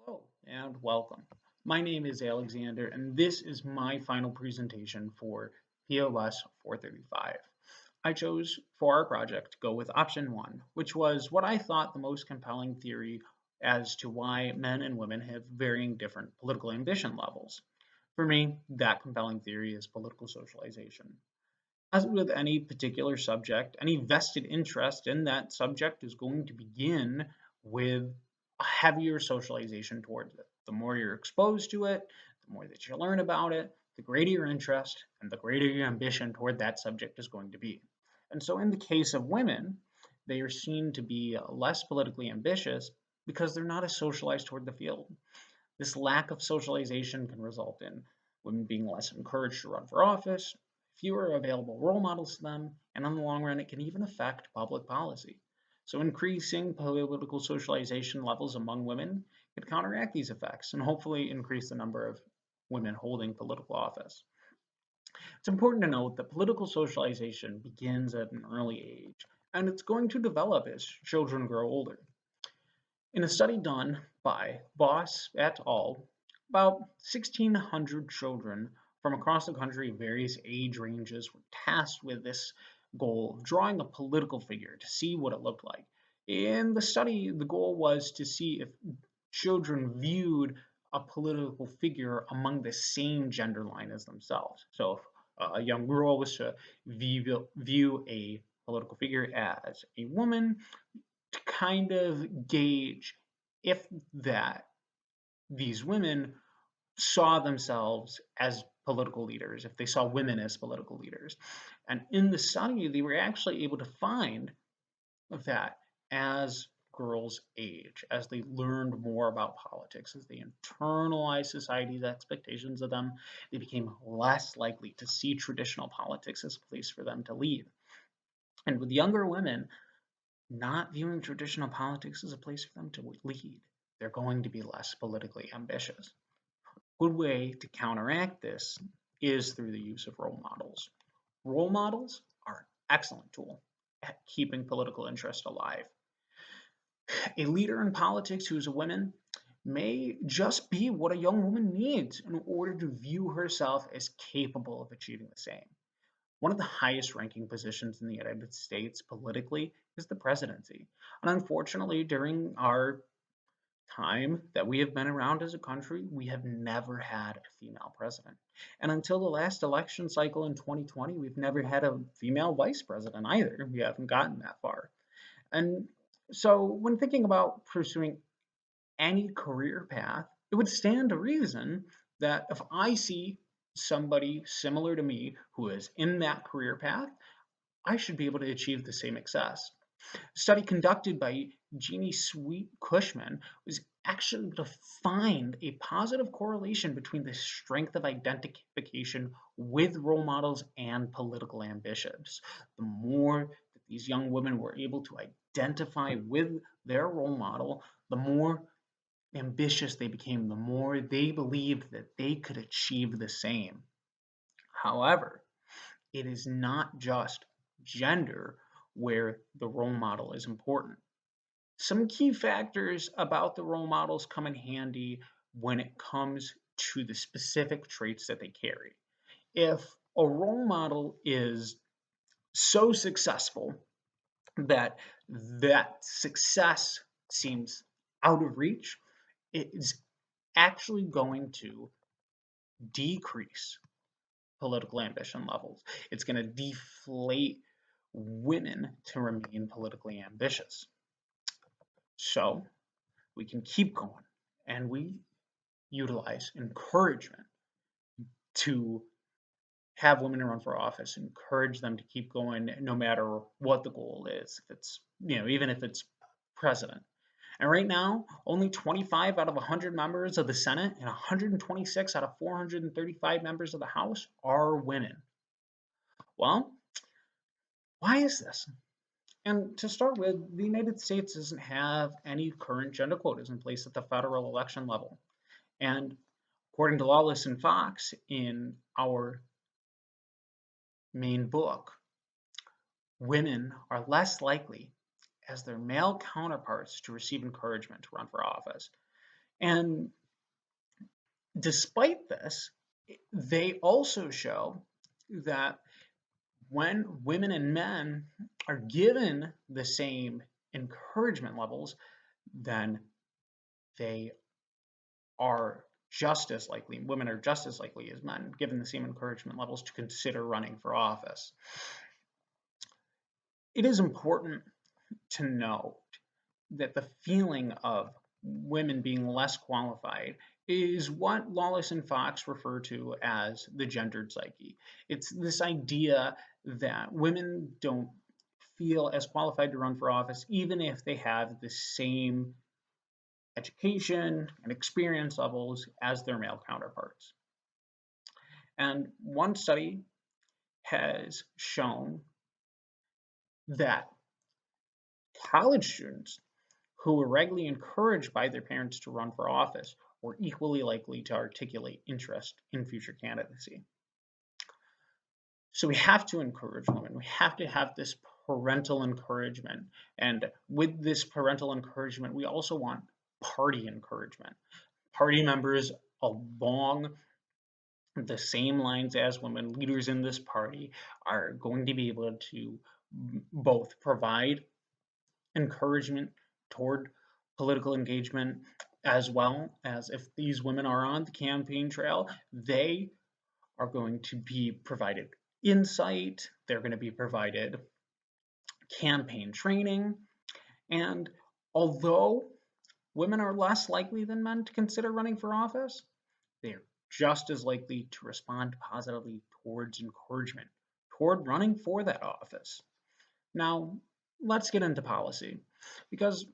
Hello and welcome. My name is Alexander, and this is my final presentation for POS 435. I chose for our project to go with option one, which was what I thought the most compelling theory as to why men and women have varying different political ambition levels. For me, that compelling theory is political socialization. As with any particular subject, any vested interest in that subject is going to begin with a heavier socialization towards it. The more you're exposed to it, the more that you learn about it, the greater your interest and the greater your ambition toward that subject is going to be. And so, in the case of women, they are seen to be less politically ambitious because they're not as socialized toward the field. This lack of socialization can result in women being less encouraged to run for office, fewer available role models to them, and in the long run, it can even affect public policy. So, increasing political socialization levels among women could counteract these effects and hopefully increase the number of women holding political office. It's important to note that political socialization begins at an early age, and it's going to develop as children grow older. In a study done by Boss et al., about 1,600 children from across the country of various age ranges were tasked with this goal of drawing a political figure to see what it looked like. In the study, the goal was to see if children viewed a political figure among the same gender line as themselves. So if a young girl was to view a political figure as a woman, to kind of gauge if that these women saw themselves as political leaders, if they saw women as political leaders. And in the study, they were actually able to find that as girls age, as they learned more about politics, as they internalized society's expectations of them, they became less likely to see traditional politics as a place for them to lead. And with younger women, not viewing traditional politics as a place for them to lead. They're going to be less politically ambitious. A good way to counteract this is through the use of role models. Role models are an excellent tool at keeping political interest alive. A leader in politics who's a woman may just be what a young woman needs in order to view herself as capable of achieving the same. One of the highest ranking positions in the United States politically is the presidency. And unfortunately, during our time that we have been around as a country, we have never had a female president. And until the last election cycle in 2020, we've never had a female vice president either. We haven't gotten that far. And so, when thinking about pursuing any career path, it would stand to reason that if I see somebody similar to me who is in that career path, I should be able to achieve the same success. A study conducted by Jeannie Sweet Cushman was actually able to find a positive correlation between the strength of identification with role models and political ambitions. The more that these young women were able to identify with their role model, the more ambitious they became, the more they believed that they could achieve the same. However, it is not just gender where the role model is important. Some key factors about the role models come in handy when it comes to the specific traits that they carry. If a role model is so successful that that success seems out of reach, it is actually going to decrease political ambition levels. It's going to deflate women to remain politically ambitious. So we can keep going and we utilize encouragement to have women run for office, encourage them to keep going no matter what the goal is. If it's, even if it's president. And right now, only 25 out of 100 members of the Senate and 126 out of 435 members of the House are women. Well, why is this? And to start with, the United States doesn't have any current gender quotas in place at the federal election level. And according to Lawless and Fox, in our main book, women are less likely as their male counterparts to receive encouragement to run for office. And despite this, they also show that when women and men are given the same encouragement levels, then they are just as likely, women are just as likely as men, given the same encouragement levels, to consider running for office. It is important to know that the feeling of women being less qualified is what Lawless and Fox refer to as the gendered psyche. It's this idea that women don't feel as qualified to run for office, even if they have the same education and experience levels as their male counterparts. And one study has shown that college students who were regularly encouraged by their parents to run for office were equally likely to articulate interest in future candidacy. So we have to encourage women. We have to have this parental encouragement. And with this parental encouragement, we also want party encouragement. Party members along the same lines as women, leaders in this party, are going to be able to both provide encouragement toward political engagement, as well as if these women are on the campaign trail, they are going to be provided insight, they're going to be provided campaign training, and although women are less likely than men to consider running for office, they're just as likely to respond positively towards encouragement toward running for that office. Now, let's get into policy, because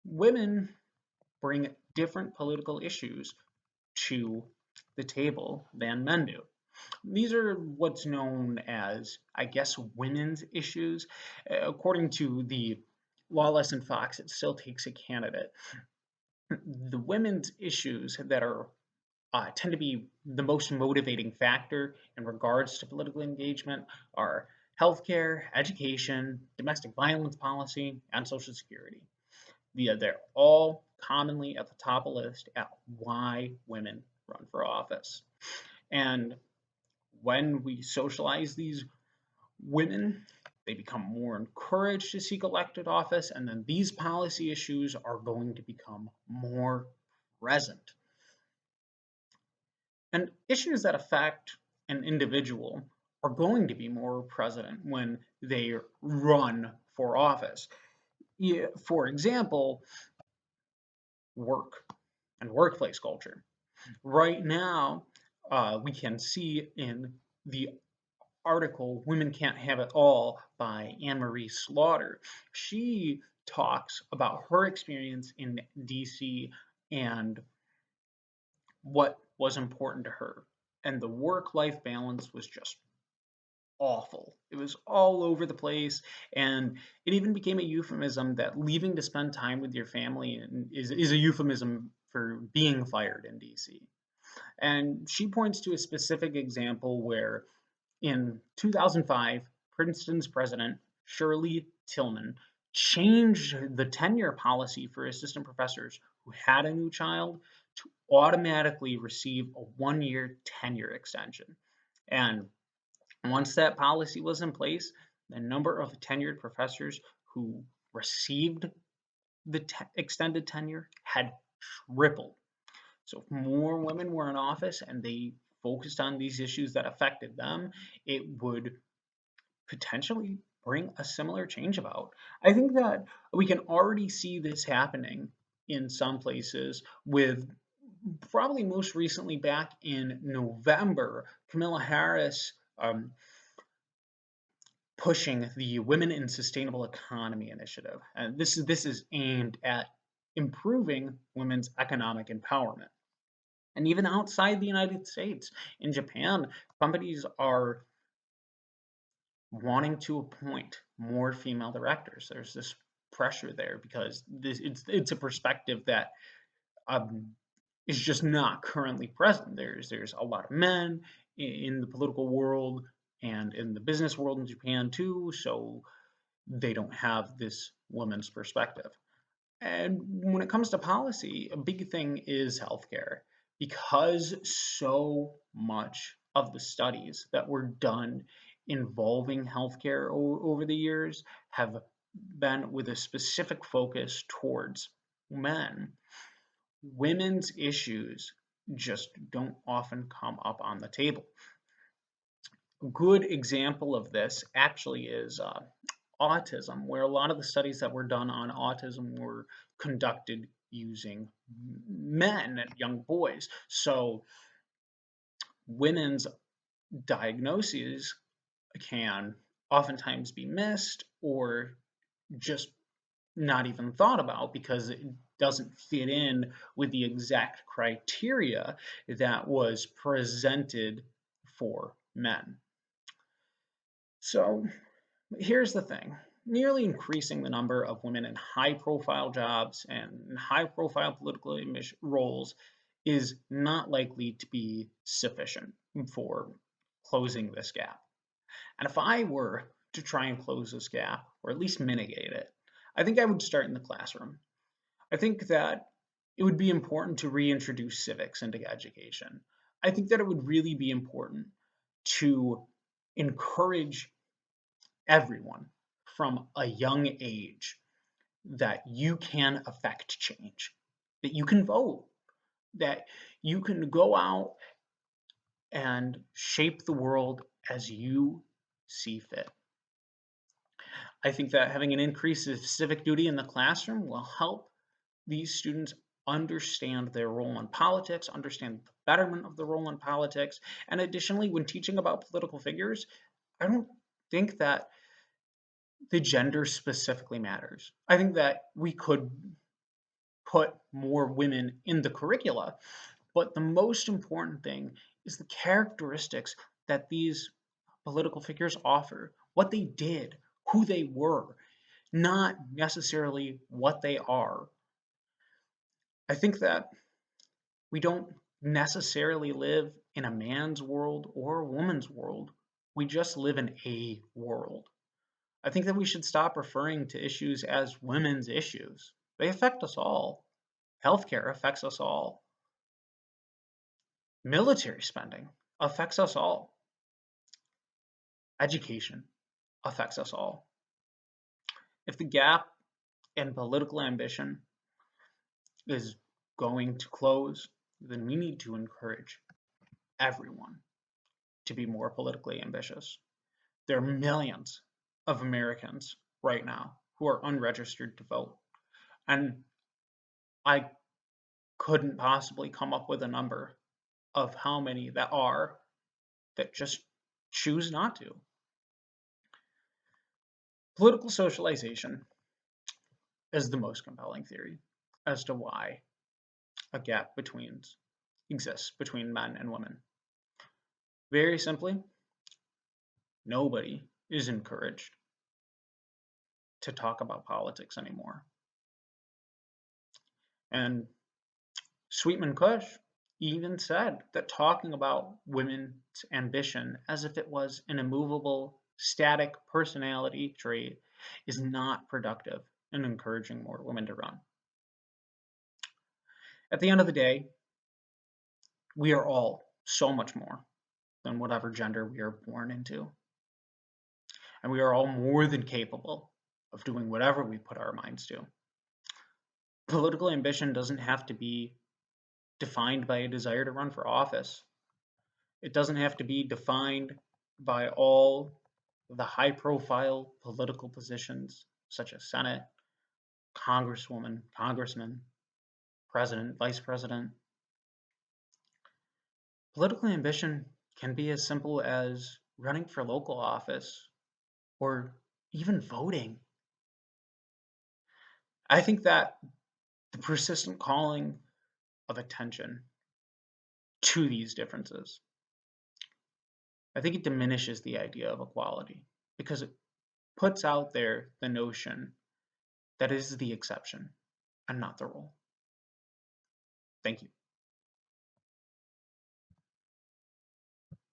women bring different political issues to the table than men do. These are what's known as, I guess, women's issues. According to the Lawless and Fox, it still takes a candidate. The women's issues that are tend to be the most motivating factor in regards to political engagement are healthcare, education, domestic violence policy, and social security. They're all commonly at the top of the list at why women run for office. And when we socialize these women, they become more encouraged to seek elected office, and then these policy issues are going to become more present. And issues that affect an individual are going to be more present when they run for office. For example, work and workplace culture. Right now, we can see in the article Women Can't Have It All by Anne Marie Slaughter, she talks about her experience in DC and what was important to her. And the work life balance was just awful. It was all over the place, and it even became a euphemism that leaving to spend time with your family is a euphemism for being fired in DC. And she points to a specific example where in 2005, Princeton's president, Shirley Tillman, changed the tenure policy for assistant professors who had a new child to automatically receive a 1 year tenure extension. And once that policy was in place, the number of tenured professors who received the extended tenure had tripled. So if more women were in office and they focused on these issues that affected them, it would potentially bring a similar change about. I think that we can already see this happening in some places, with probably most recently back in November, Kamala Harris pushing the Women in Sustainable Economy initiative. And this is aimed at improving women's economic empowerment. And even outside the United States, in Japan, companies are wanting to appoint more female directors. There's this pressure there because it's a perspective that um, is just not currently present. There's a lot of men in the political world and in the business world in Japan too, so they don't have this woman's perspective. And when it comes to policy, a big thing is healthcare, because so much of the studies that were done involving healthcare over the years have been with a specific focus towards men. Women's issues just don't often come up on the table. A good example of this actually is autism, where a lot of the studies that were done on autism were conducted using men and young boys. So women's diagnoses can oftentimes be missed or just not even thought about because it doesn't fit in with the exact criteria that was presented for men. So here's the thing. Nearly increasing the number of women in high-profile jobs and high-profile political roles is not likely to be sufficient for closing this gap. And if I were to try and close this gap, or at least mitigate it, I think I would start in the classroom. I think that it would be important to reintroduce civics into education. I think that it would really be important to encourage everyone from a young age that you can affect change, that you can vote, that you can go out and shape the world as you see fit. I think that having an increase of civic duty in the classroom will help these students understand their role in politics, understand the betterment of the role in politics, and additionally, when teaching about political figures, I don't think that the gender specifically matters. I think that we could put more women in the curricula, but the most important thing is the characteristics that these political figures offer, what they did, who they were, not necessarily what they are. I think that we don't necessarily live in a man's world or a woman's world. We just live in a world. I think that we should stop referring to issues as women's issues. They affect us all. Healthcare affects us all. Military spending affects us all. Education affects us all. If the gap in political ambition is going to close, then we need to encourage everyone to be more politically ambitious. There are millions of Americans right now who are unregistered to vote. And I couldn't possibly come up with a number of how many that just choose not to. Political socialization is the most compelling theory as to why a gap exists between men and women. Very simply, nobody is encouraged to talk about politics anymore. And Sweetman Kush even said that talking about women's ambition as if it was an immovable, static personality trait is not productive in encouraging more women to run. At the end of the day, we are all so much more than whatever gender we are born into. And we are all more than capable of doing whatever we put our minds to. Political ambition doesn't have to be defined by a desire to run for office. It doesn't have to be defined by all the high-profile political positions such as Senate, Congresswoman, Congressman, President, Vice President. Political ambition can be as simple as running for local office or even voting. I think that the persistent calling of attention to these differences, I think it diminishes the idea of equality because it puts out there the notion that is the exception and not the rule. Thank you.